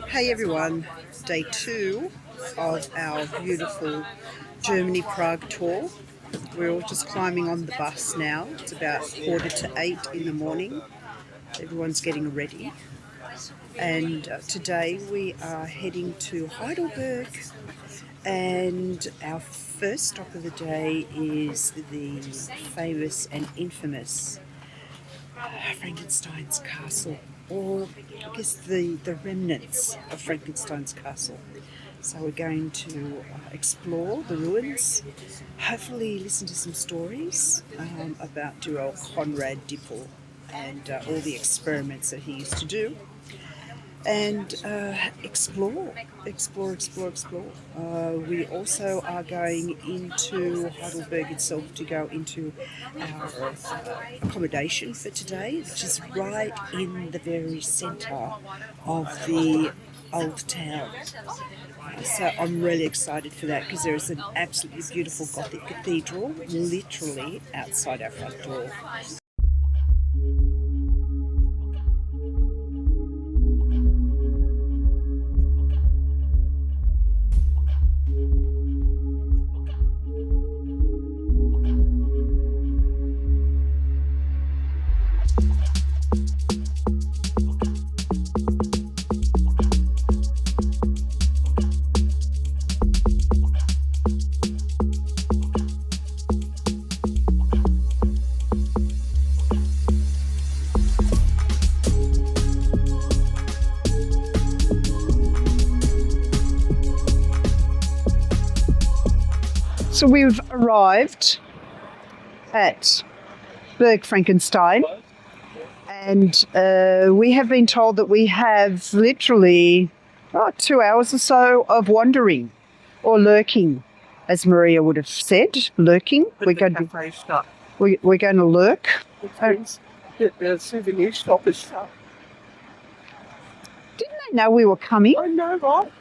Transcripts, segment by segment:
Hey everyone, day 2 of our beautiful Germany Prague tour. We're all just climbing on the bus now. It's about 7:45 in the morning. Everyone's getting ready. And today we are heading to Heidelberg. And our first stop of the day is the famous and infamous Frankenstein's Castle, or I guess the remnants of Frankenstein's Castle. So we're going to explore the ruins, hopefully listen to some stories about dear old Conrad Dippel and all the experiments that he used to do, and explore. We also are going into Heidelberg itself to go into our accommodation for today, which is right in the very centre of the old town. So I'm really excited for that because there is an absolutely beautiful Gothic cathedral literally outside our front door. So we've arrived at Burg Frankenstein, and we have been told that we have literally 2 hours or so of wandering or lurking, as Maria would have said, lurking. We're going to lurk. The souvenir shop is shut. Didn't they know we were coming? I know, right?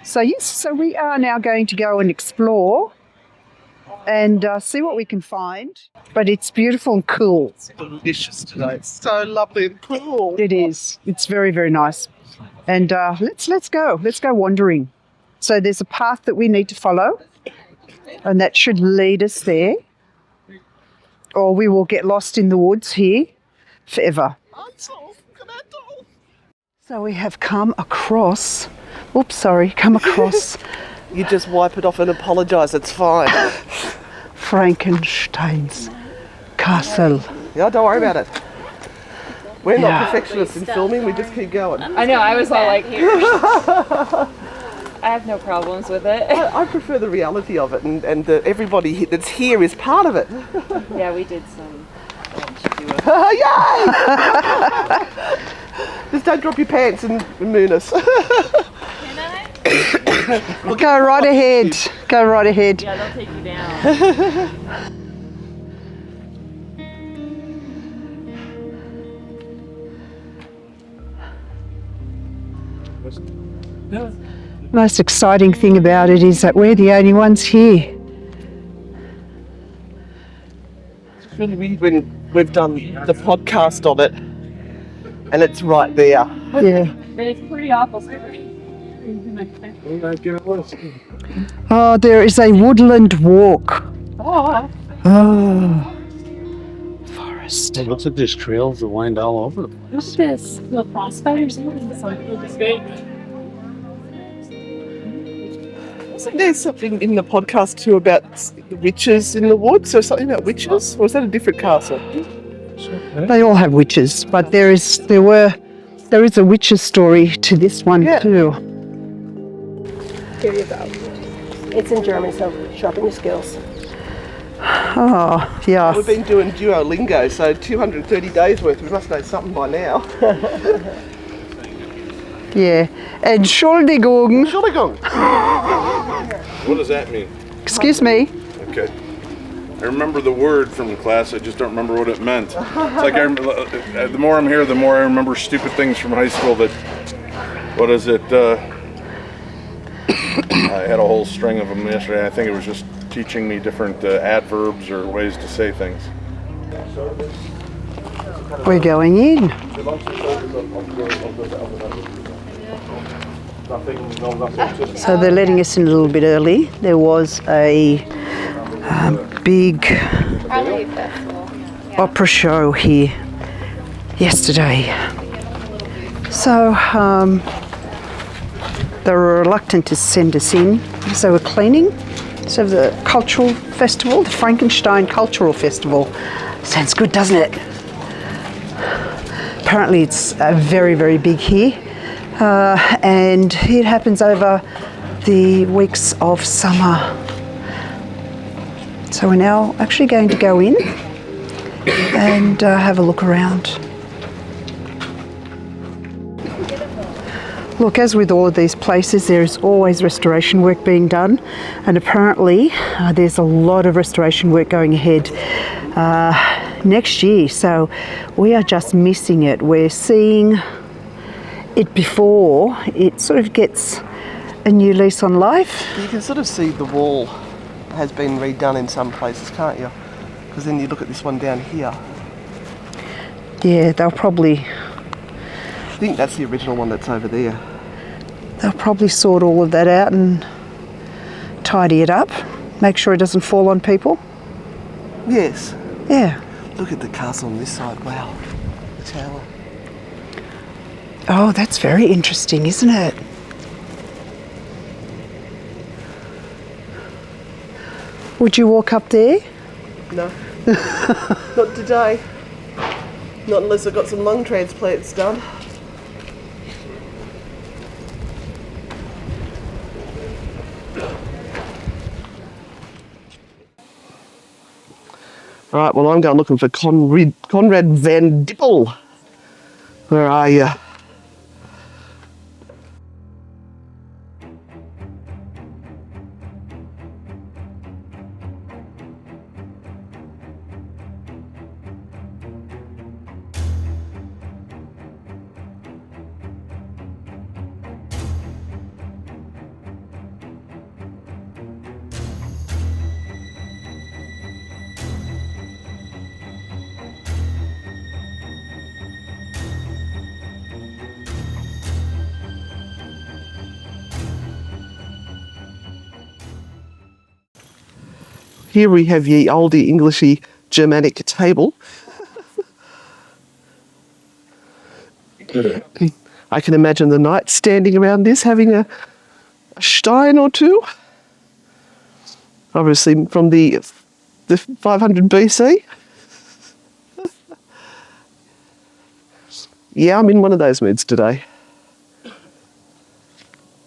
So yes, so we are now going to go and explore and see what we can find. But it's beautiful and cool. It's delicious today. It's so lovely and cool. It is. It's very, very nice. And let's go. Let's go wandering. So there's a path that we need to follow, and that should lead us there. Or we will get lost in the woods here forever. So we have come across. Come across. You just wipe it off and apologise, it's fine. Frankenstein's Castle. Yeah, don't worry about it. We're not perfectionists in filming, we just keep going. I know, I was all like, here. I have no problems with it. I prefer the reality of it, and that everybody that's here is part of it. Yeah, we did some. Yay! Just don't drop your pants and moon us. Go right ahead. Go right ahead. Yeah, they'll take you down. Most exciting thing about it is that we're the only ones here. It's really weird when we've done the podcast on it and it's right there. Yeah. It's pretty awful. Oh, there is a woodland walk. Oh. Oh. Forest. It looks like there's trails that wind all over the place. What's this? Little frostbite or something? Wasn't there something in the podcast too about the witches in the woods or something about witches? Or was that a different castle? They all have witches, but there is a witch's story to this one too. Here you go. It's in German, so sharpen your skills. Oh, yeah. We've been doing Duolingo, so 230 days worth. We must know something by now. Yeah. Entschuldigung. Entschuldigung. What does that mean? Excuse me. Okay. I remember the word from class, I just don't remember what it meant. It's like the more I'm here, the more I remember stupid things from high school that, what is it, I had a whole string of them yesterday. I think it was just teaching me different adverbs or ways to say things. We're going in. So they're letting us in a little bit early. There was a big Probably a festival. opera show here yesterday. So they were reluctant to send us in because they were cleaning. So the cultural festival, the Frankenstein Cultural Festival. Sounds good, doesn't it? Apparently it's very, very big here. And it happens over the weeks of summer. So we're now actually going to go in and have a look around. Look, as with all of these places, there is always restoration work being done, and apparently there's a lot of restoration work going ahead next year, so we are just missing it. We're seeing it before it sort of gets a new lease on life. You can sort of see the wall has been redone in some places, can't you? Because then you look at this one down here. Yeah, they'll probably I think that's the original one that's over there. They'll probably sort all of that out and tidy it up, make sure it doesn't fall on people. Yes. Yeah. Look at the castle on this side. Wow. The tower. Oh, that's very interesting, isn't it? Would you walk up there? No. Not today. Not unless I've got some lung transplants done. Right, well, I'm going looking for Conrad van Dippel. Where are you? Here we have ye oldie Englishy Germanic table. I can imagine the knights standing around this having a stein or two. Obviously from the 500 BC. Yeah, I'm in one of those moods today. But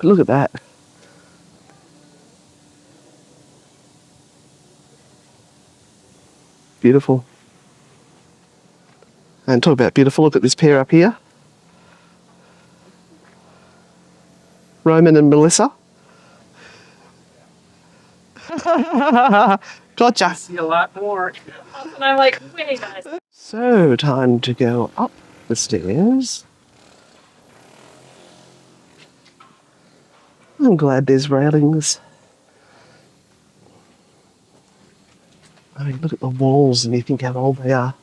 look at that. Beautiful. And talk about beautiful, look at this pair up here. Roman and Melissa. Gotcha. See a lot more. And I'm like, wait, guys. So, time to go up the stairs. I'm glad there's railings. I mean, look at the walls and you think how old they are.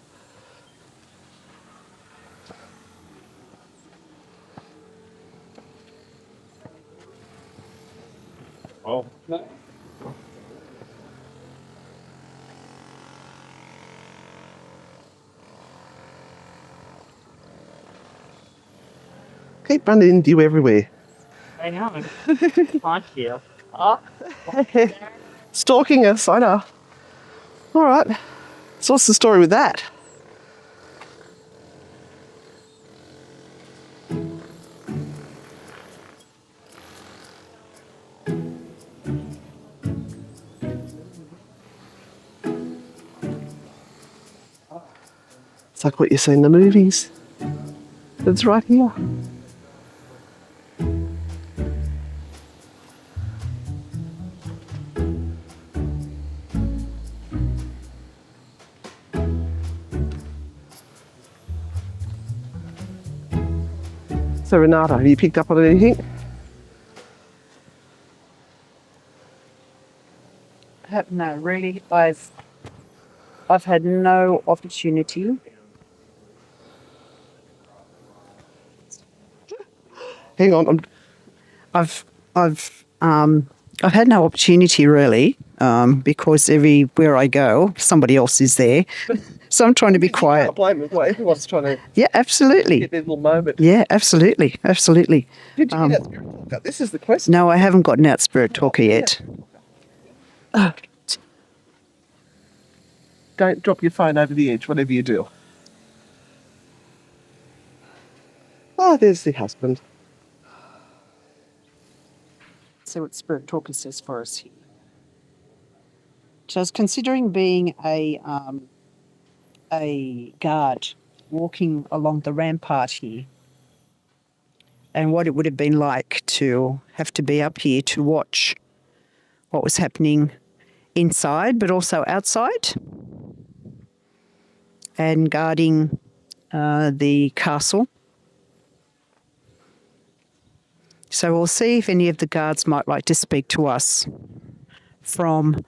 Oh. Keep running into you everywhere. I know. Thank you. Oh, Stalking us, I know. All right. So what's the story with that? It's like what you see in the movies. It's right here. So Renata, have you picked up on anything? No, really, I've had no opportunity. Hang on, I've had no opportunity really, because everywhere I go, somebody else is there. So I'm trying to be quiet. can't blame them. Well, everyone's trying to Yeah, absolutely. get their little moment. Yeah, absolutely, absolutely. Did you get out Spirit Talker? This is the question. No, I haven't gotten out Spirit Talker yet. Don't drop your phone over the edge, whatever you do. Oh, there's the husband. See what Spirit Talker says for us here. So I was considering being a guard walking along the rampart here, and what it would have been like to have to be up here to watch what was happening inside, but also outside, and guarding the castle. So we'll see if any of the guards might like to speak to us from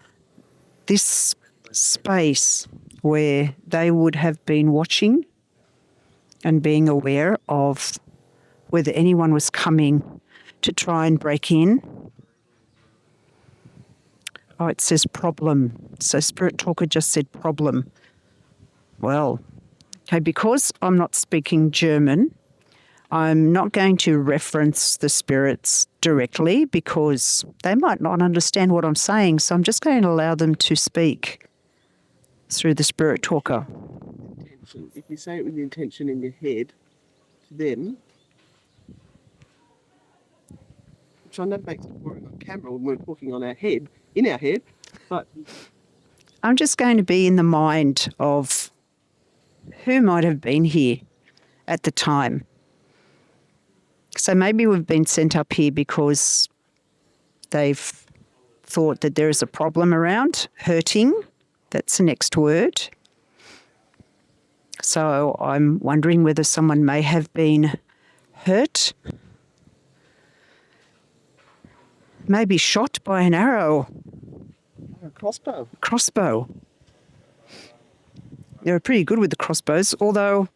this space where they would have been watching and being aware of whether anyone was coming to try and break in. Oh, it says problem. So Spirit Talker just said problem. Well, okay, because I'm not speaking German, I'm not going to reference the spirits directly because they might not understand what I'm saying. So I'm just going to allow them to speak through the Spirit Talker. If you say it with the intention in your head to them, which I know makes it boring on camera when we're talking on our head, in our head, but I'm just going to be in the mind of who might have been here at the time. So maybe we've been sent up here because they've thought that there is a problem around, hurting. That's the next word. So I'm wondering whether someone may have been hurt, maybe shot by an arrow. a crossbow. Crossbow. They're pretty good with the crossbows, although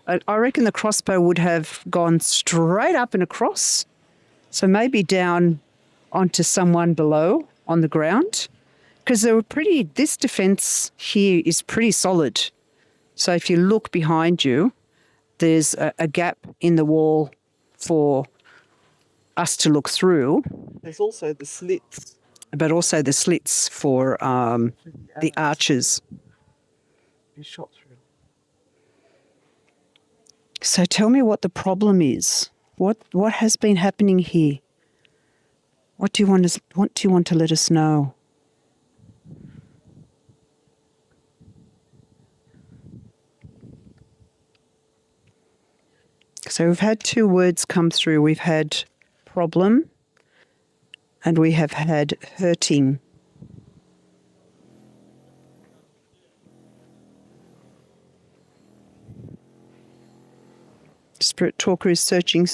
I reckon the crossbow would have gone straight up and across, so maybe down onto someone below on the ground, because they were pretty. This defence here is pretty solid. So if you look behind you, there's a gap in the wall for us to look through, There's also the slits. but also the slits for the arches. You shot through. So tell me what the problem is. What has been happening here? What do you want to let us know? So we've had two words come through. We've had problem and we have had hurting. Spirit Talker is searching.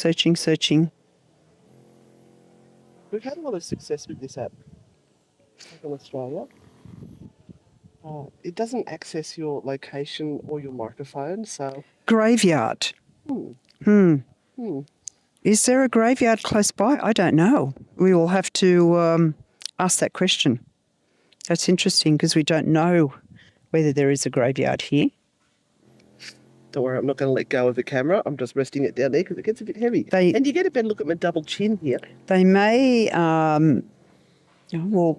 We've had a lot of success with this app in Australia. It doesn't access your location or your microphone, so... Graveyard. Is there a graveyard close by? I don't know. We will have to ask that question. That's interesting because we don't know whether there is a graveyard here. Don't worry, I'm not going to let go of the camera. I'm just resting it down there because it gets a bit heavy. And you get a better look at my double chin here. They may, well,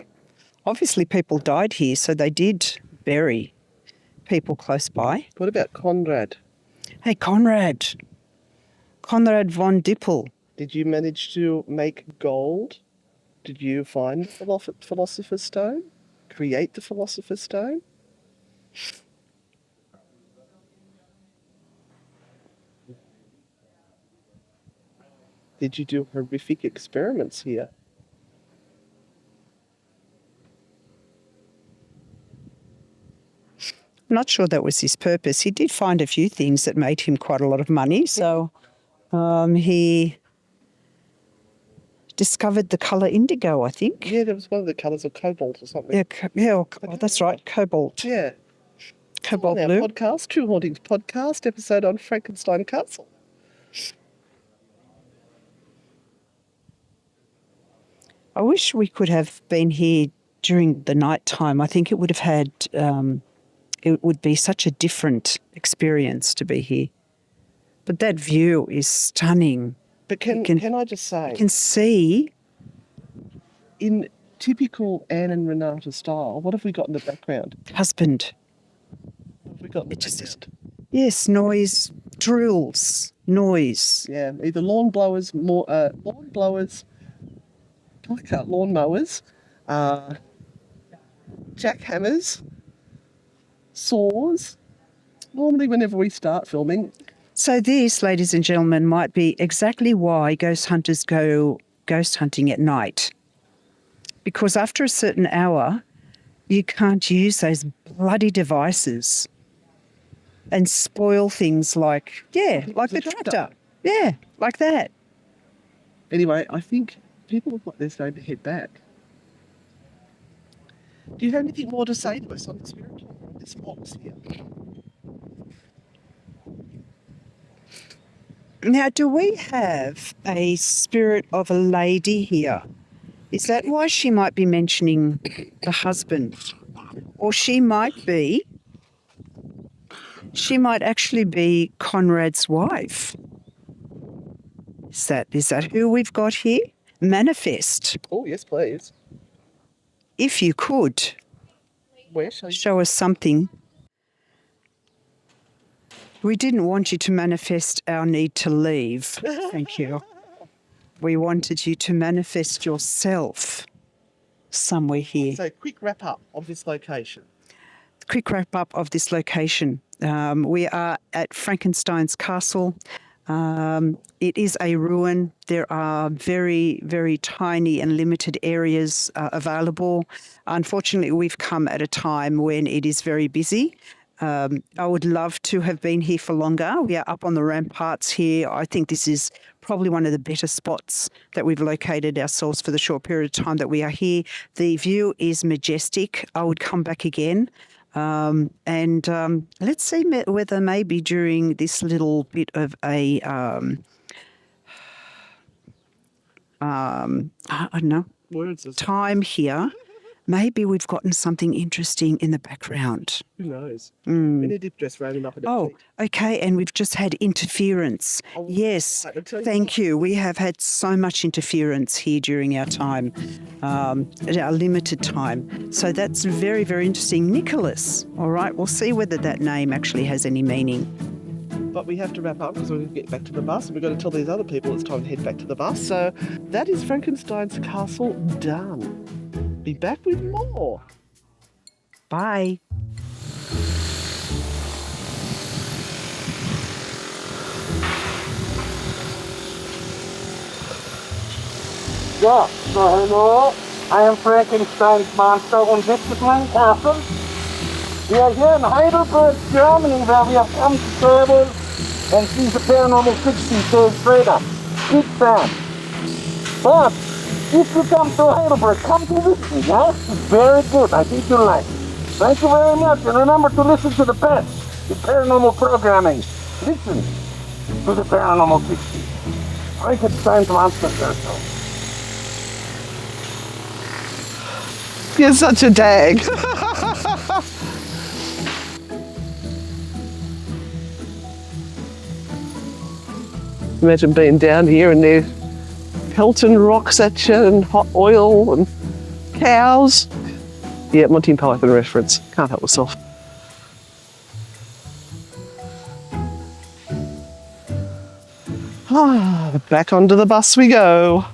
obviously people died here, so they did bury people close by. What about Conrad? Hey, Conrad von Dippel. Did you manage to make gold? Did you find the Philosopher's Stone? Create the Philosopher's Stone? Did you do horrific experiments here? I'm not sure that was his purpose. He did find a few things that made him quite a lot of money. So he discovered the colour indigo, I think. Yeah, there was one of the colours of cobalt or something. Yeah, that's right, cobalt. Yeah. Cobalt on our blue. podcast, True Hauntings podcast, episode on Frankenstein Castle. I wish we could have been here during the night time. I think it would have had, it would be such a different experience to be here. But that view is stunning. But can I just say, You can see. in typical Anne and Renata style, what have we got in the background? Husband. What have we got in the just- background? Yes, noise, drills, noise. Yeah, either lawn blowers, jackhammers, saws. Normally, whenever we start filming, So this, ladies and gentlemen, might be exactly why ghost hunters go ghost hunting at night. Because after a certain hour, you can't use those bloody devices and spoil things like the tractor. Yeah, like that. anyway, I think people look like they're starting to head back. Do you have anything more to say to us on the spiritual on this box here? Now, do we have a spirit of a lady here? Is that why she might be mentioning the husband? Or she might actually be Conrad's wife. Is that who we've got here? Manifest. Oh, yes, please. If you could Where shall you? show us something. We didn't want you to manifest our need to leave. Thank you. We wanted you to manifest yourself somewhere here. So, quick wrap up of this location. Quick wrap up of this location. We are at Frankenstein's Castle. It is a ruin. There are very, very tiny and limited areas available. Unfortunately, we've come at a time when it is very busy. I would love to have been here for longer. We are up on the ramparts here. I think this is probably one of the better spots that we've located ourselves for the short period of time that we are here. The view is majestic. I would come back again. Let's see whether maybe during this little bit of a, I don't know, Words as time here, maybe we've gotten something interesting in the background. who knows? We need to just round him up in a Oh, feet. okay, and we've just had interference. Yes, right, I'll tell you thank you. We have had so much interference here during our time, at our limited time. So that's very, very interesting. Nicholas, all right, we'll see whether that name actually has any meaning. But we have to wrap up because we're going to get back to the bus and we've got to tell these other people it's time to head back to the bus. So that is Frankenstein's Castle done. Be back with more. Bye. Yes, so hello, I am Frankenstein's monster unforgettable Castle. We are here in Heidelberg, Germany, where we have come to travel and see the Paranormal 60 days later. Big fan. But if you come to Heidelberg, come to visit me, yeah? It's very good, I think you'll like it. Thank you very much, and remember to listen to the best in paranormal programming. Listen to the Paranormal 60. Frankenstein's monster Castle. You're such a dag. Imagine being down here and they're pelting rocks at you and hot oil and cows. Yeah, Monty Python reference. Can't help myself. Back onto the bus we go.